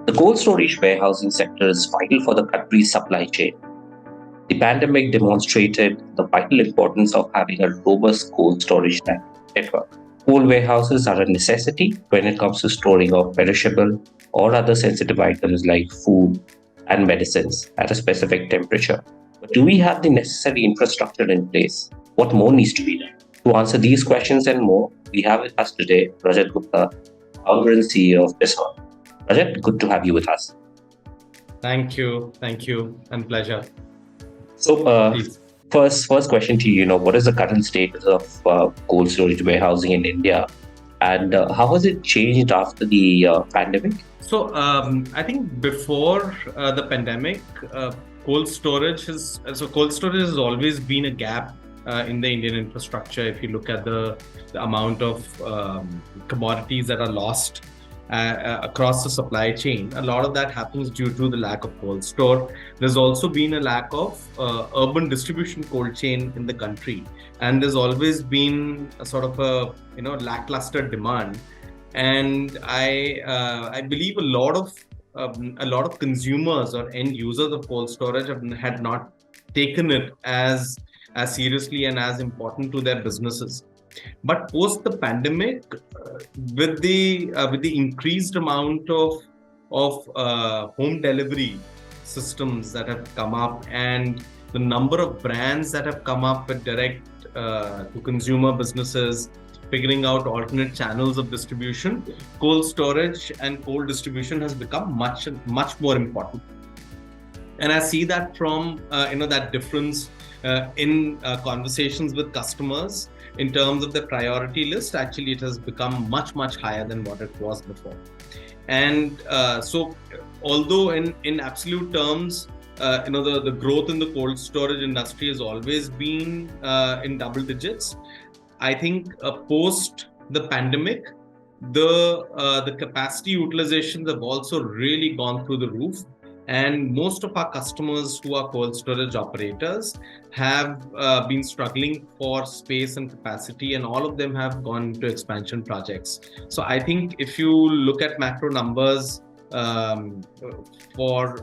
The cold storage warehousing sector is vital for the country's supply chain. The pandemic demonstrated the vital importance of having a robust cold storage network. Cold warehouses are a necessity when it comes to storing of perishable or other sensitive items like food and medicines at a specific temperature. But do we have the necessary infrastructure in place? What more needs to be done? To answer these questions and more, we have with us today Rajat Gupta, founder and CEO of TESSOL. Rajat, good to have you with us. Thank you, and pleasure. So, Please. first question to you, what is the current status of cold storage warehousing in India, and how has it changed after the pandemic? I think before the pandemic, cold storage has always been a gap in the Indian infrastructure. If you look at the amount of commodities that are lost across the supply chain, a lot of that happens due to the lack of cold store. There's also been a lack of urban distribution cold chain in the country, and there's always been a sort of a lackluster demand. And I believe a lot of consumers or end users of cold storage had not taken it as seriously and as important to their businesses. But post the pandemic, with the increased amount of home delivery systems that have come up, and the number of brands that have come up with direct to consumer businesses, figuring out alternate channels of distribution, cold storage and cold distribution has become much more important. And I see that from that difference in conversations with customers in terms of the priority list. Actually, it has become much higher than what it was before. And so, although in absolute terms, the growth in the cold storage industry has always been in double digits, I think post the pandemic, the capacity utilizations have also really gone through the roof. And most of our customers who are cold storage operators have been struggling for space and capacity, and all of them have gone to expansion projects. So I think if you look at macro numbers for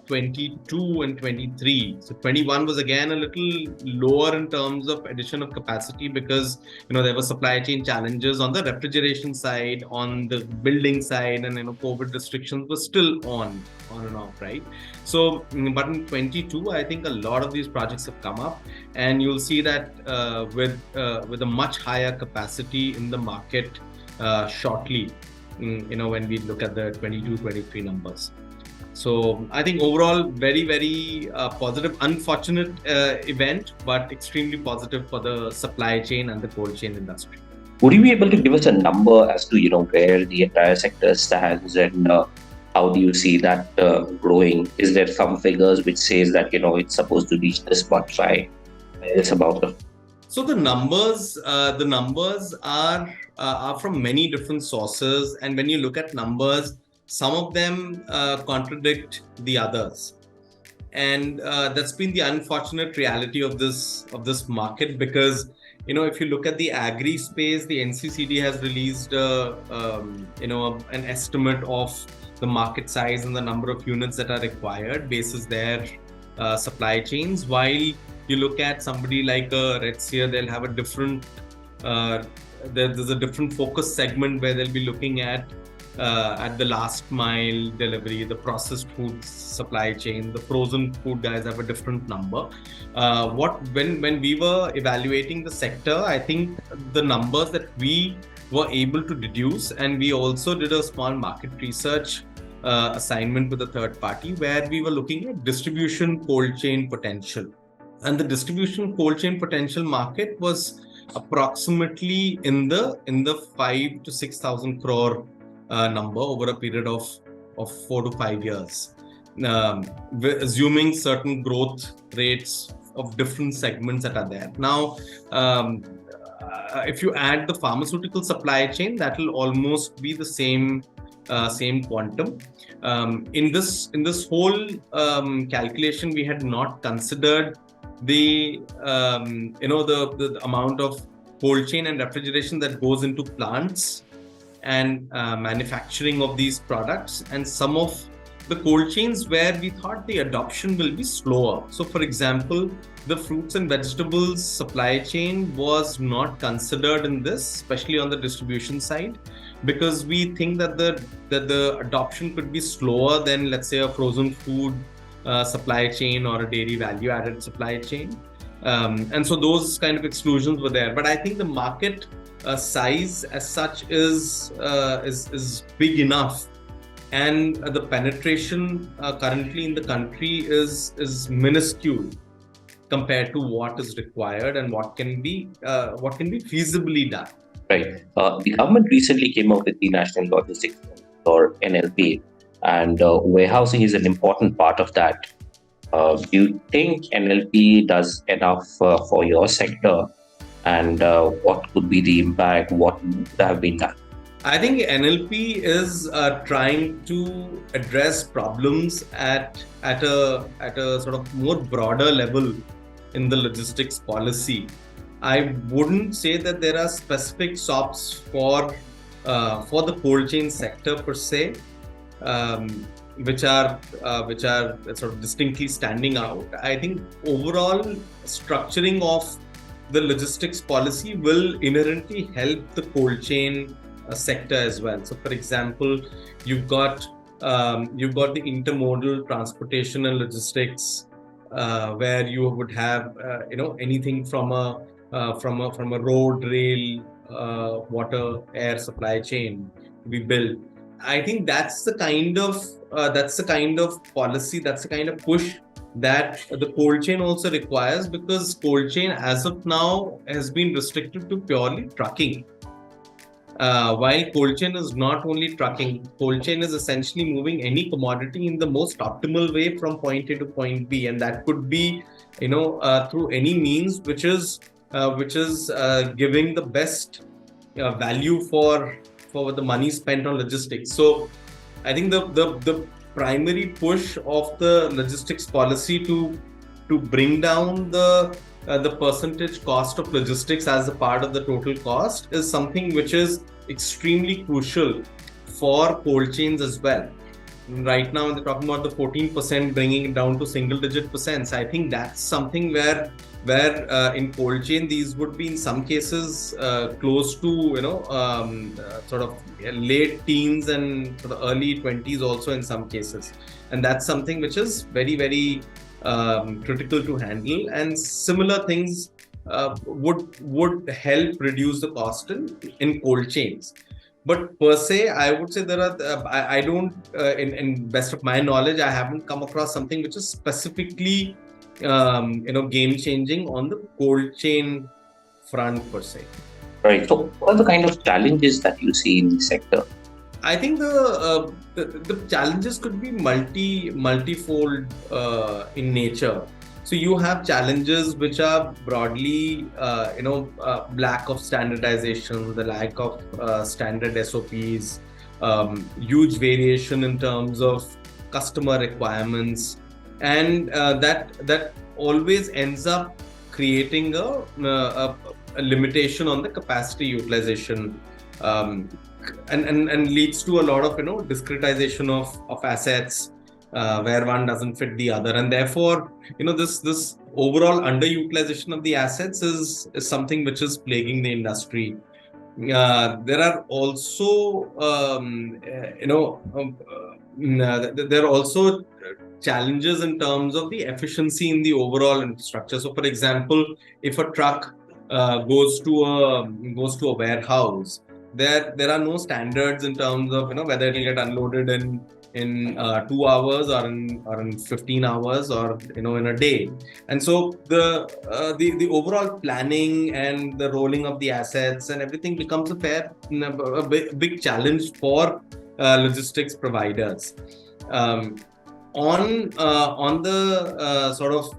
22 and 23, so 21 was again a little lower in terms of addition of capacity, because there were supply chain challenges on the refrigeration side, on the building side, and COVID restrictions were still on and off, right? So but in 22, I think a lot of these projects have come up, and you'll see that with a much higher capacity in the market shortly, when we look at the 22-23 numbers. So I think overall, very positive, unfortunate event, but extremely positive for the supply chain and the cold chain industry. Would you be able to give us a number as to where the entire sector stands, and how do you see that growing? Is there some figures which says that it's supposed to reach this much by this amount? So the numbers are from many different sources, and when you look at numbers, some of them contradict the others, and that's been the unfortunate reality of this market. Because if you look at the agri space, the NCCD has released an estimate of the market size and the number of units that are required basis their supply chains, while you look at somebody like a Red Seer, they'll have a different there's a different focus segment where they'll be looking at the last mile delivery, the processed food supply chain. The frozen food guys have a different number. When we were evaluating the sector, I think the numbers that we were able to deduce, and we also did a small market research assignment with a third party, where we were looking at distribution cold chain potential. And the distribution cold chain potential market was approximately in the 5 to 6,000 crore number over a period of 4 to 5 years, assuming certain growth rates of different segments that are there. Now, if you add the pharmaceutical supply chain, that will almost be the same quantum. In this whole calculation, we had not considered the amount of cold chain and refrigeration that goes into plants and manufacturing of these products, and some of the cold chains where we thought the adoption will be slower. So, for example, the fruits and vegetables supply chain was not considered in this, especially on the distribution side, because we think that the adoption could be slower than, let's say, a frozen food supply chain or a dairy value added supply chain. And so those kind of exclusions were there. But I think the market size as such is big enough, and the penetration currently in the country is minuscule compared to what is required and what can be feasibly done. Right. The government recently came up with the National Logistics or NLP, and warehousing is an important part of that. Do you think NLP does enough for your sector, and what could be the impact? What would have been done? I think NLP is trying to address problems at a sort of more broader level in the logistics policy. I wouldn't say that there are specific SOPs for the cold chain sector per se, which are sort of distinctly standing out. I think overall structuring of the logistics policy will inherently help the cold chain sector as well. So, for example, you've got the intermodal transportation and logistics, where you would have anything from a road, rail, water, air supply chain to be built. I think that's the kind of policy, that's the kind of push that the cold chain also requires, because cold chain as of now has been restricted to purely trucking. While cold chain is not only trucking, cold chain is essentially moving any commodity in the most optimal way from point A to point B, and that could be, through any means which is giving the best value for the money spent on logistics. So, I think the primary push of the logistics policy to bring down the percentage cost of logistics as a part of the total cost is something which is extremely crucial for cold chains as well. Right now, they're talking about the 14%, bringing it down to single-digit percents. I think that's something where in cold chain these would be in some cases close to sort of late teens and sort of early 20s also in some cases, and that's something which is very, very critical to handle. And similar things would help reduce the cost in cold chains. But per se, I would say there are. I don't, in best of my knowledge, I haven't come across something which is specifically, game changing on the cold chain front per se. Right. So, what are the kind of challenges that you see in the sector? I think the challenges could be multifold in nature. So you have challenges which are broadly, lack of standardization, the lack of standard SOPs, huge variation in terms of customer requirements, and that always ends up creating a limitation on the capacity utilization, and leads to a lot of discretization of assets, where one doesn't fit the other, and therefore this overall underutilization of the assets is something which is plaguing the industry. There are also there are also challenges in terms of the efficiency in the overall infrastructure. So, for example, if a truck goes to a warehouse, there are no standards in terms of whether it will get unloaded in 2 hours or in 15 hours or in a day. And so the overall planning and the rolling of the assets and everything becomes a big challenge for logistics providers. On the sort of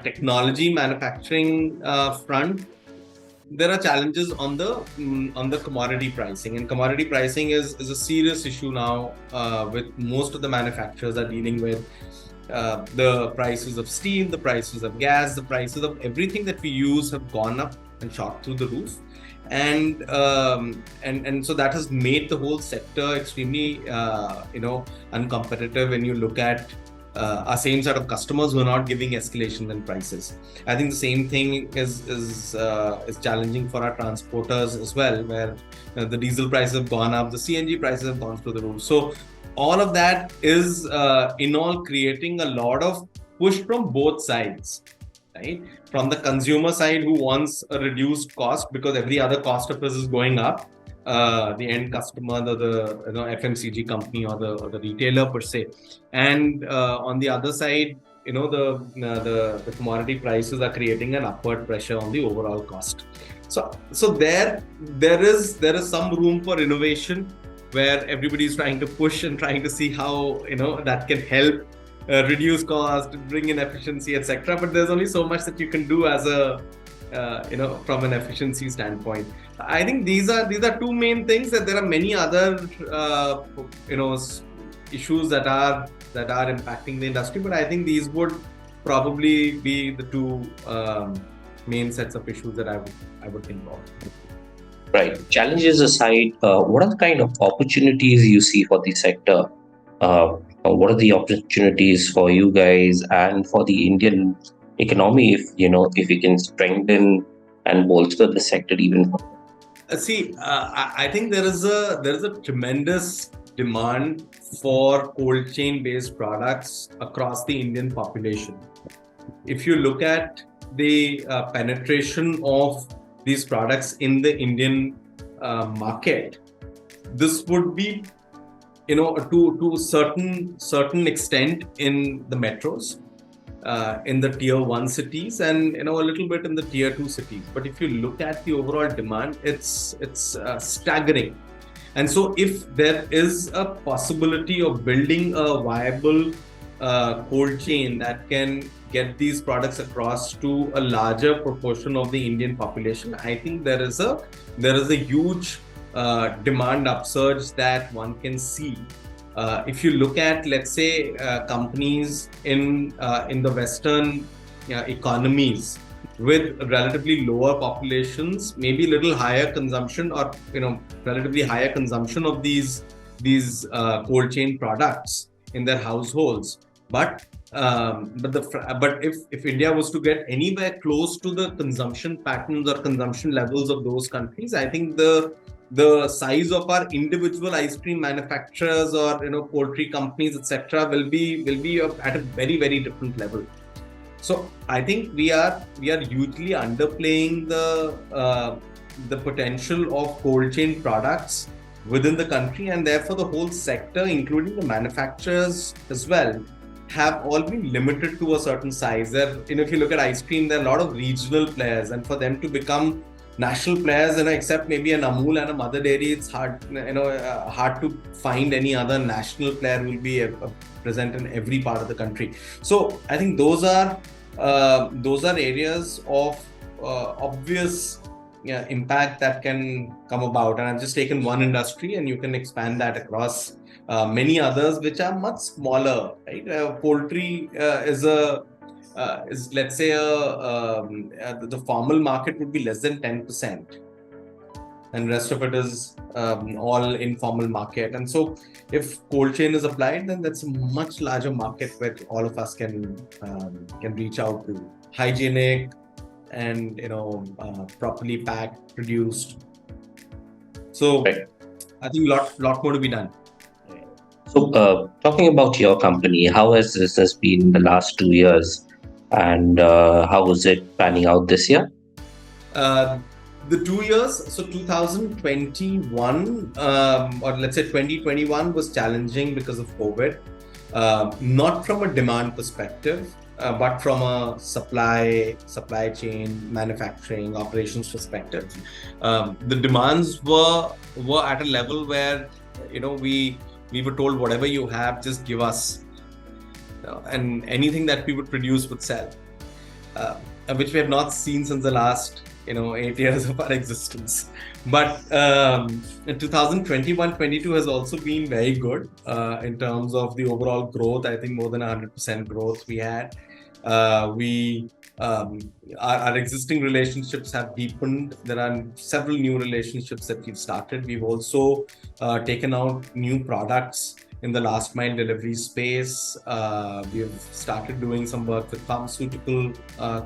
technology manufacturing front, there are challenges on the commodity pricing, and commodity pricing is a serious issue now, with most of the manufacturers are dealing with the prices of steel, the prices of gas, the prices of everything that we use have gone up and shot through the roof. And so that has made the whole sector extremely uncompetitive when you look at our same set of customers who are not giving escalations in prices. I think the same thing is challenging for our transporters as well, where the diesel prices have gone up, the CNG prices have gone through the roof. So all of that is in all creating a lot of push from both sides, right? From the consumer side, who wants a reduced cost because every other cost of us is going up. The end customer, the FMCG company or the retailer per se, and on the other side, the commodity prices are creating an upward pressure on the overall cost. So there is some room for innovation, where everybody is trying to push and trying to see how that can help reduce cost, bring in efficiency, etc. But there's only so much that you can do as a from an efficiency standpoint. I think these are two main things. That there are many other issues that are impacting the industry, but I think these would probably be the two main sets of issues that I would think of. Right. Challenges aside, what are the kind of opportunities you see for the sector? What are the opportunities for you guys and for the Indian economy if we can strengthen and bolster the sector even further? I think there is a tremendous demand for cold chain based products across the Indian population. If you look at the penetration of these products in the Indian market, this would be to certain extent in the metros, in the tier 1 cities, and a little bit in the tier 2 cities. But if you look at the overall demand, it's staggering. And so if there is a possibility of building a viable cold chain that can get these products across to a larger proportion of the Indian population, I think there is a huge demand upsurge that one can see. If you look at, let's say, companies in the Western economies with relatively lower populations, maybe little higher consumption, or relatively higher consumption of these cold chain products in their households, but if India was to get anywhere close to the consumption patterns or consumption levels of those countries, I think the size of our individual ice cream manufacturers or poultry companies, etc., will be at a very, very different level. So I think we are hugely underplaying the potential of cold chain products within the country, and therefore the whole sector, including the manufacturers as well, have all been limited to a certain size. There, if you look at ice cream, there are a lot of regional players, and for them to become national players, except maybe an Amul and a Mother Dairy, it's hard to find any other national player who will be present in every part of the country. So I think those are areas of obvious impact that can come about. And I've just taken one industry, and you can expand that across many others which are much smaller, right? Poultry is let's say the formal market would be less than 10%, and rest of it is all informal market. And so if cold chain is applied, then that's a much larger market where all of us can reach out to. Hygienic and properly packed, produced. So right. I think lot more to be done. So talking about your company, how has this been in the last 2 years, and how is it panning out this year? The 2 years, so 2021 or let's say 2021 was challenging because of COVID, not from a demand perspective, but from a supply chain, manufacturing, operations perspective. The demands were at a level where we were told, whatever you have, just give us, and anything that we would produce would sell, which we have not seen since the last 8 years of our existence. But 2021-22 has also been very good in terms of the overall growth. I think more than 100% growth we had. We our existing relationships have deepened. There are several new relationships that we've started. We've also taken out new products in the last mile delivery space. We've started doing some work with pharmaceutical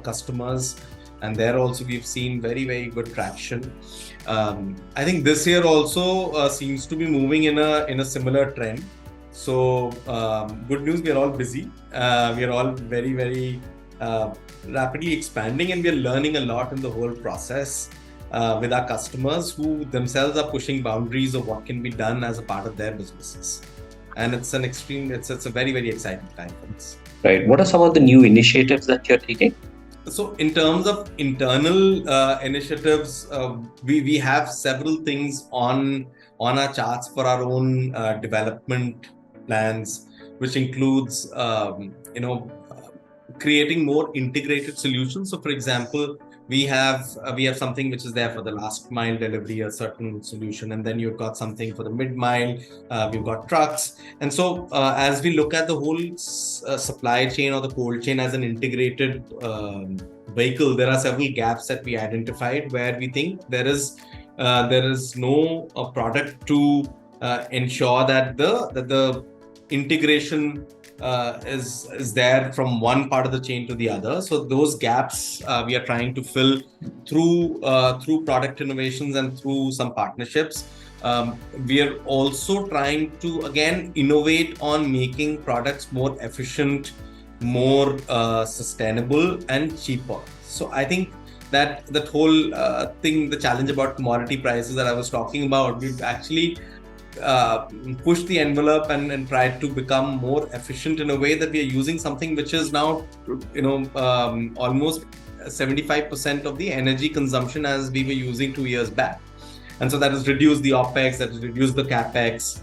customers, and there also we've seen very, very good traction. I think this year also seems to be moving in a similar trend. So good news, we are all busy. We are all very, very rapidly expanding, and we are learning a lot in the whole process with our customers who themselves are pushing boundaries of what can be done as a part of their businesses. And it's a very, very exciting time for us. Right. What are some of the new initiatives that you're taking? So in terms of internal initiatives, we have several things on our charts for our own development plans, which includes creating more integrated solutions. So for example, we have something which is there for the last mile delivery, a certain solution, and then you've got something for the mid mile. We've got trucks, and so as we look at the whole supply chain or the cold chain as an integrated vehicle, there are several gaps that we identified where we think there is no product to ensure that the integration is there from one part of the chain to the other. So those gaps we are trying to fill through product innovations and through some partnerships. We are also trying to again innovate on making products more efficient, more sustainable, and cheaper. So I think that whole thing, the challenge about commodity prices that I was talking about, we've actually push the envelope and try to become more efficient in a way that we are using something which is now almost 75% of the energy consumption as we were using 2 years back, and so that has reduced the OPEX, that has reduced the CAPEX.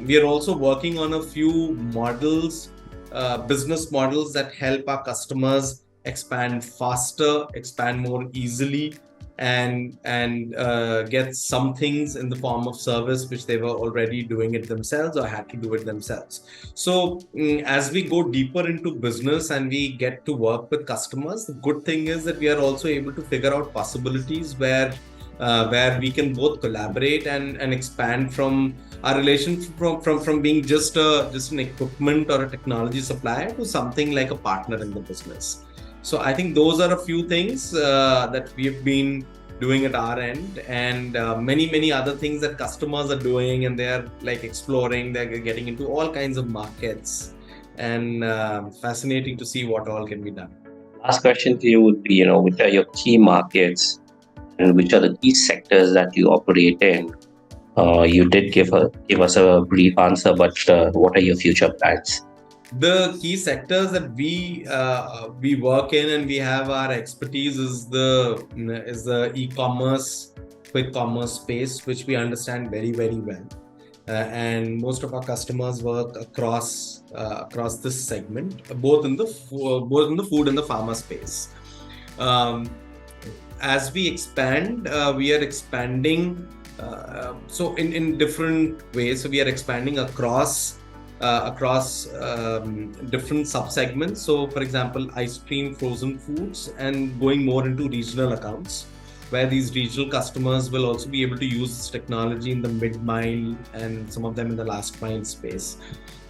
We are also working on a few models, business models that help our customers expand faster, expand more easily, and get some things in the form of service which they were already doing it themselves or had to do it themselves. So as we go deeper into business and we get to work with customers, the good thing is that we are also able to figure out possibilities where we can both collaborate and expand from our relationship from being just an equipment or a technology supplier to something like a partner in the business. So I think those are a few things that we have been doing at our end, and many other things that customers are doing, and they're like exploring, they're getting into all kinds of markets, and fascinating to see what all can be done. Last question to you would be, which are your key markets and which are the key sectors that you operate in? You did give us a brief answer, but what are your future plans? The key sectors that we work in and we have our expertise is the e-commerce, quick commerce space, which we understand very, very well, and most of our customers work across this segment, both in the food and the pharma space. As we expand, we are expanding so in different ways. So we are expanding across different sub-segments. So for example, ice cream, frozen foods, and going more into regional accounts, where these regional customers will also be able to use this technology in the mid-mile and some of them in the last mile space.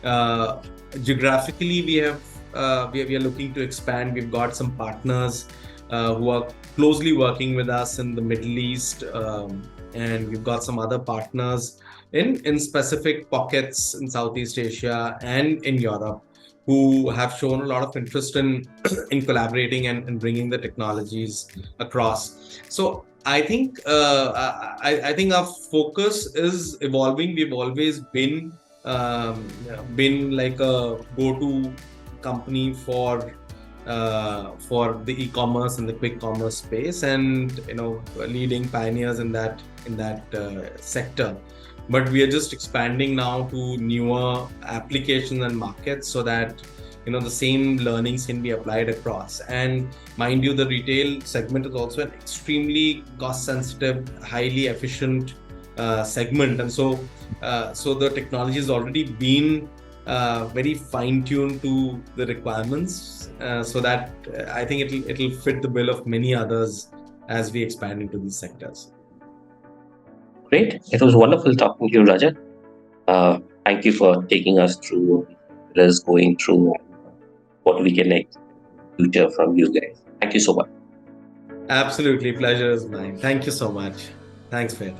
Geographically, we are looking to expand. We've got some partners who are closely working with us in the Middle East, and we've got some other partners in specific pockets in Southeast Asia and in Europe who have shown a lot of interest in collaborating and bringing the technologies across. So I think our focus is evolving. We've always been like a go-to company for the e-commerce and the quick commerce space, and leading pioneers in that sector. But we are just expanding now to newer applications and markets so that the same learnings can be applied across. And mind you, the retail segment is also an extremely cost sensitive, highly efficient segment, and so the technology has already been very fine-tuned to the requirements, so that I think it'll fit the bill of many others as we expand into these sectors. Great. It was wonderful talking to you, Rajat. Thank you for taking us through what is going through and what we can expect in the future from you guys. Thank you so much. Absolutely, pleasure is mine. Thank you so much. Thanks, Fred.